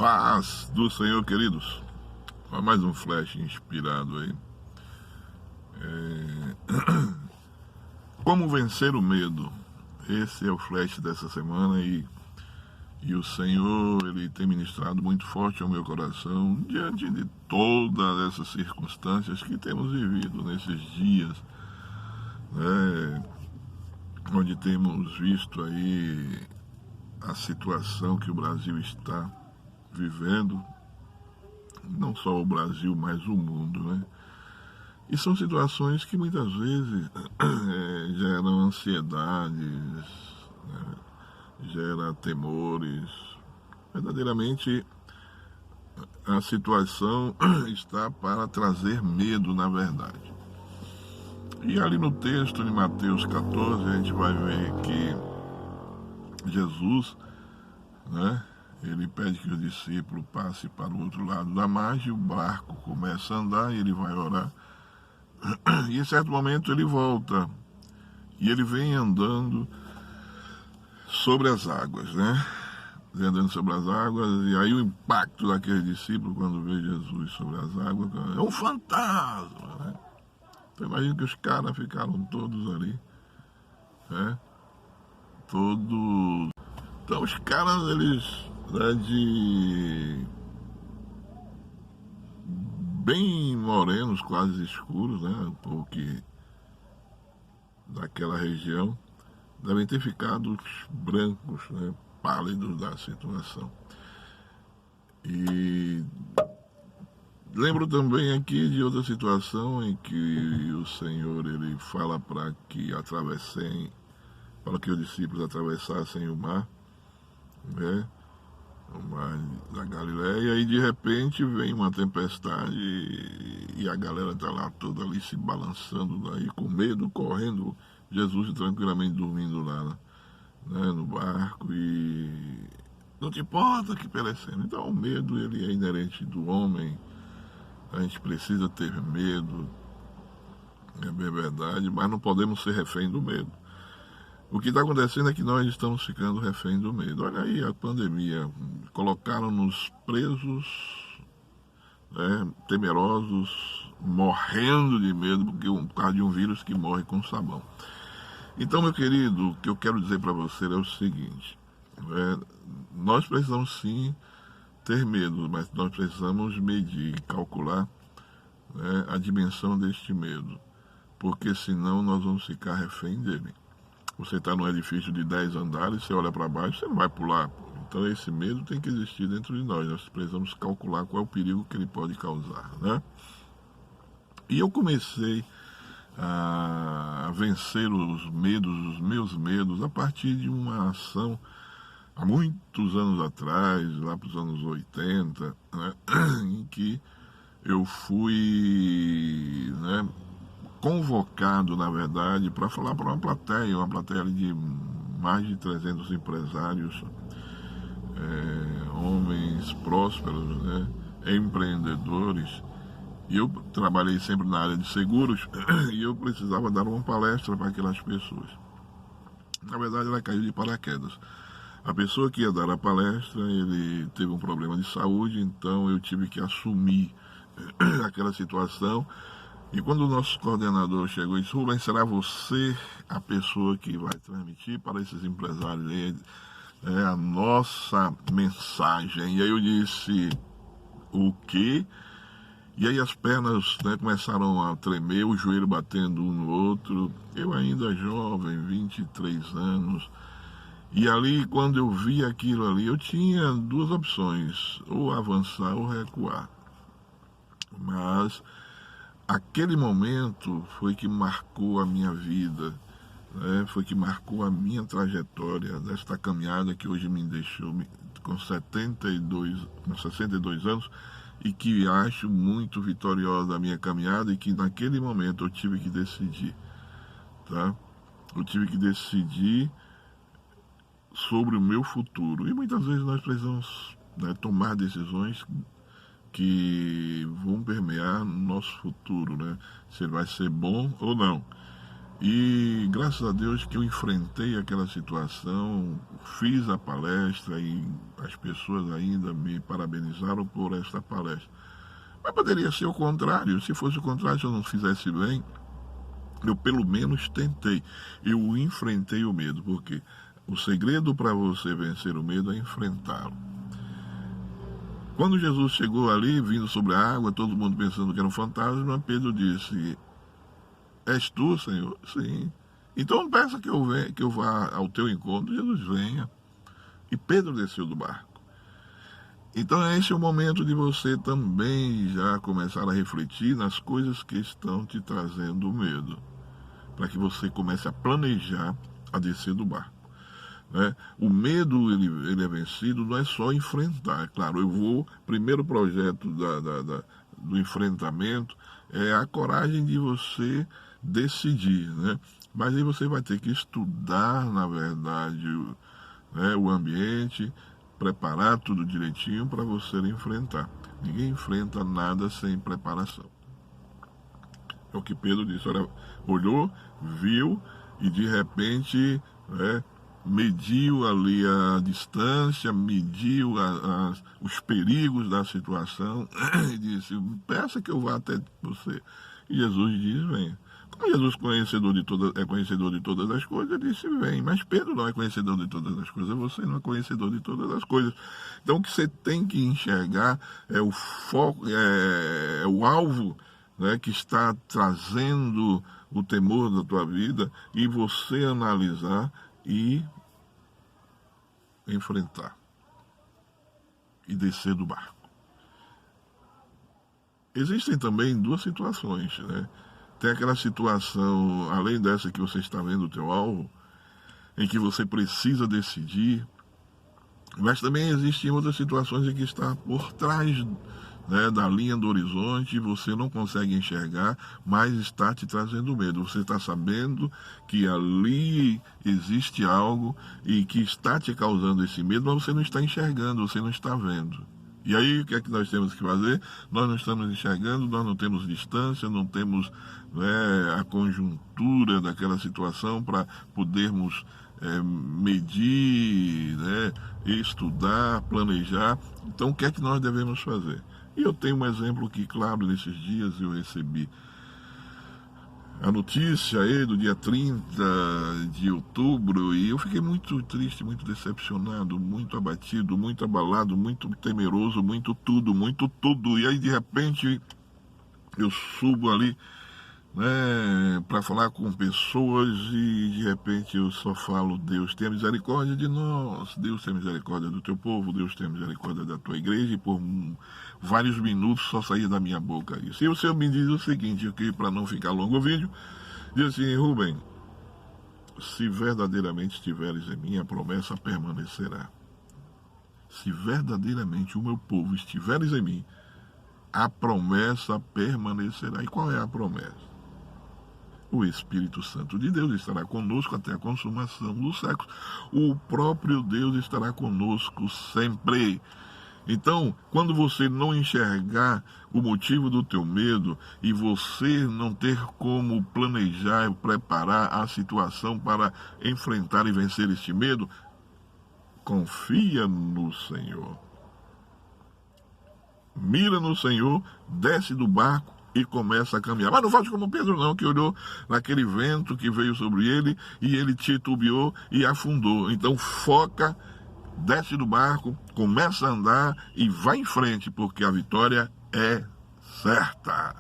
Paz do Senhor, queridos. Mais um flash inspirado aí. Como vencer o medo? Esse é o flash dessa semana e o Senhor, Ele tem ministrado muito forte ao meu coração diante de todas essas circunstâncias que temos vivido nesses dias, né? Onde temos visto aí a situação que o Brasil está vivendo, não só o Brasil, mas o mundo, né? E são situações que muitas vezes geram ansiedades, né? Gera temores. Verdadeiramente, a situação está para trazer medo, na verdade. E ali no texto de Mateus 14, a gente vai ver que Jesus, né, ele pede que o discípulo passe para o outro lado da margem, o barco começa a andar e ele vai orar. E em certo momento ele volta e ele vem andando sobre as águas, né? Vem andando sobre as águas, e aí o impacto daquele discípulo quando vê Jesus sobre as águas é um fantasma, né? Então imagina que os caras ficaram todos ali, né? Todos. Então os caras, eles, né, de bem morenos, quase escuros, né? Porque daquela região devem ter ficado brancos, né? Pálidos da situação. E lembro também aqui de outra situação em que o Senhor, ele fala para que atravessem, para que os discípulos atravessassem o mar, né? O mar da Galileia, e de repente vem uma tempestade e a galera está lá toda ali se balançando daí, com medo, correndo, Jesus tranquilamente dormindo lá, né, no barco, e não te importa que perecendo. Então o medo, ele é inerente do homem, a gente precisa ter medo, é bem verdade, mas não podemos ser refém do medo. O que está acontecendo é que nós estamos ficando refém do medo. Olha aí a pandemia, colocaram-nos presos, né, temerosos, morrendo de medo por causa de um vírus que morre com sabão. Então, meu querido, o que eu quero dizer para você é o seguinte, nós precisamos sim ter medo, mas nós precisamos medir, calcular, né, a dimensão deste medo, porque senão nós vamos ficar refém dele. Você está num edifício de 10 andares, você olha para baixo, você não vai pular. Então esse medo tem que existir dentro de nós. Nós precisamos calcular qual é o perigo que ele pode causar, né? E eu comecei a vencer os meus medos, a partir de uma ação há muitos anos atrás, lá para os anos 80, né? Em que eu fui, né, convocado, na verdade, para falar para uma plateia de mais de 300 empresários, homens prósperos, né, empreendedores, e eu trabalhei sempre na área de seguros, e eu precisava dar uma palestra para aquelas pessoas. Na verdade, ela caiu de paraquedas. A pessoa que ia dar a palestra, ele teve um problema de saúde, então eu tive que assumir aquela situação. E quando o nosso coordenador chegou e disse: Rubens, será você a pessoa que vai transmitir para esses empresários a nossa mensagem? E aí eu disse: o quê? E aí as pernas, né, começaram a tremer, o joelho batendo um no outro. Eu ainda jovem, 23 anos. E ali, quando eu vi aquilo ali, eu tinha duas opções: ou avançar ou recuar. Mas aquele momento foi que marcou a minha vida, né? Foi que marcou a minha trajetória desta caminhada que hoje me deixou com 62 anos, e que acho muito vitoriosa a minha caminhada, e que naquele momento eu tive que decidir, tá? Eu tive que decidir sobre o meu futuro, e muitas vezes nós precisamos, né, tomar decisões que vão permear nosso futuro, né? Se ele vai ser bom ou não. E graças a Deus que eu enfrentei aquela situação, fiz a palestra e as pessoas ainda me parabenizaram por esta palestra. Mas poderia ser o contrário. Se fosse o contrário, se eu não fizesse bem, eu pelo menos tentei. Eu enfrentei o medo, porque o segredo para você vencer o medo é enfrentá-lo. Quando Jesus chegou ali, vindo sobre a água, todo mundo pensando que era um fantasma, Pedro disse: és tu, Senhor? Sim. Então peça que eu vá ao teu encontro. Jesus, venha. E Pedro desceu do barco. Então esse é o momento de você também já começar a refletir nas coisas que estão te trazendo medo, para que você comece a planejar a descer do barco. Né? O medo ele é vencido, não é só enfrentar. É claro, primeiro projeto do enfrentamento é a coragem de você decidir, né? Mas aí você vai ter que estudar, na verdade, né, o ambiente, preparar tudo direitinho para você enfrentar. Ninguém enfrenta nada sem preparação. É o que Pedro disse. Olhou, viu e de repente, né, mediu ali a distância, mediu os perigos da situação e disse: peça que eu vá até você. E Jesus diz: venha. Como Jesus é conhecedor de todas as coisas, ele disse: vem. Mas Pedro não é conhecedor de todas as coisas, você não é conhecedor de todas as coisas. Então o que você tem que enxergar é o foco, é o alvo, né, que está trazendo o temor da tua vida, e você analisar e enfrentar e descer do barco. Existem também duas situações, né? Tem aquela situação, além dessa que você está vendo o teu alvo, em que você precisa decidir, mas também existem outras situações em que está por trás, né, da linha do horizonte, você não consegue enxergar, mas está te trazendo medo. Você está sabendo que ali existe algo e que está te causando esse medo, mas você não está enxergando, você não está vendo. E aí o que é que nós temos que fazer? Nós não estamos enxergando, nós não temos distância, não temos, né, a conjuntura daquela situação para podermos medir, né, estudar, planejar. Então o que é que nós devemos fazer? E eu tenho um exemplo que, claro, nesses dias eu recebi a notícia aí do dia 30 de outubro e eu fiquei muito triste, muito decepcionado, muito abatido, muito abalado, muito temeroso, muito tudo. E aí de repente eu subo ali, né, para falar com pessoas e de repente eu só falo: Deus tenha misericórdia de nós, Deus tenha misericórdia do teu povo, Deus tenha misericórdia da tua igreja. E por vários minutos só saía da minha boca isso. E o Senhor me diz o seguinte, aqui para não ficar longo o vídeo, diz assim: Rubem, se verdadeiramente estiveres em mim, a promessa permanecerá. Se verdadeiramente o meu povo estiveres em mim, a promessa permanecerá. E qual é a promessa? O Espírito Santo de Deus estará conosco até a consumação dos séculos. O próprio Deus estará conosco sempre. Então, quando você não enxergar o motivo do teu medo e você não ter como planejar e preparar a situação para enfrentar e vencer este medo, confia no Senhor. Mira no Senhor, desce do barco e começa a caminhar. Mas não faz como Pedro não, que olhou naquele vento que veio sobre ele e ele titubeou e afundou. Então foca, desce do barco, começa a andar e vai em frente, porque a vitória é certa.